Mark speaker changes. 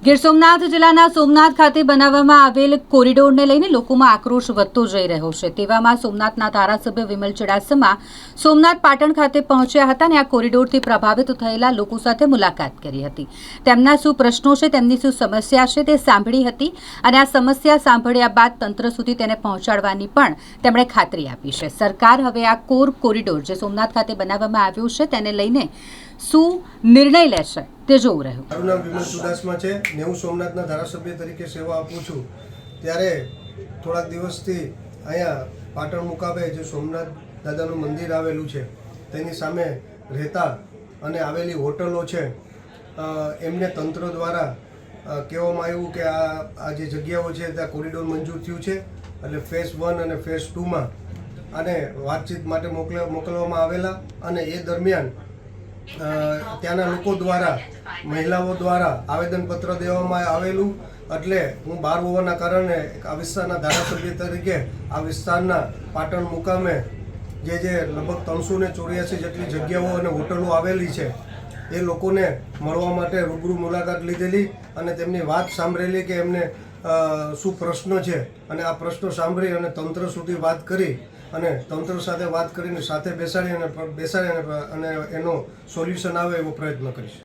Speaker 1: ગીર સોમનાથ જિલ્લાના સોમનાથ ખાતે બનાવવામાં આવેલ કોરિડોરને લઈને લોકોમાં આક્રોશ વધતો જઈ રહ્યો છે। તેવામાં સોમનાથના ધારાસભ્ય વિમલ ચુડાસમા સોમનાથ પાટણ ખાતે પહોંચ્યા હતા અને આ કોરિડોરથી પ્રભાવિત થયેલા લોકો સાથે મુલાકાત કરી હતી। તેમના શું પ્રશ્નો છે, તેમની શું સમસ્યા છે તે સાંભળી હતી અને આ સમસ્યા સાંભળ્યા બાદ તંત્ર સુધી તેને પહોંચાડવાની પણ તેમણે ખાતરી આપી છે। સરકાર હવે આ કોરિડોર જે સોમનાથ ખાતે બનાવવામાં આવ્યું છે તેને લઈને શું નિર્ણય લેશે તે જોવું રહ્યું।
Speaker 2: મારું નામ વિમલ ચુડાસમા છે। હું સોમનાથના ધારાસભ્ય તરીકે સેવા આપું છું। ત્યારે થોડાક દિવસથી અહીંયા પાટણ મુકામે જે સોમનાથ દાદાનું મંદિર આવેલું છે તેની સામે રહેતા અને આવેલી હોટલો છે એમને તંત્ર દ્વારા કહેવામાં આવ્યું કે આ જે જગ્યાઓ છે ત્યાં કોરિડોર મંજૂર થયું છે, એટલે ફેઝ 1 અને ફેઝ 2માં આને વાતચીત માટે મોકલવામાં આવેલા અને એ દરમિયાન ત્યાંના લોકો દ્વારા મહિલાઓ દ્વારા આવેદનપત્ર દેવામાં આવેલું। એટલે હું બહાર હોવાના કારણે આ વિસ્તારના ધારાસભ્ય તરીકે આ વિસ્તારના પાટણ મુકામે જે લગભગ 384 જેટલી જગ્યાઓ અને હોટલો આવેલી છે એ લોકોને મળવા માટે રૂબરૂ મુલાકાત લીધેલી અને તેમની વાત સાંભળેલી કે એમને શું પ્રશ્નો છે અને આ પ્રશ્નો સાંભળી અને તંત્ર સુધી વાત કરી અને તંત્ર સાથે વાત કરીને સાથે બેસાડી અને એનો સોલ્યુશન આવે એવો પ્રયત્ન કરીશ।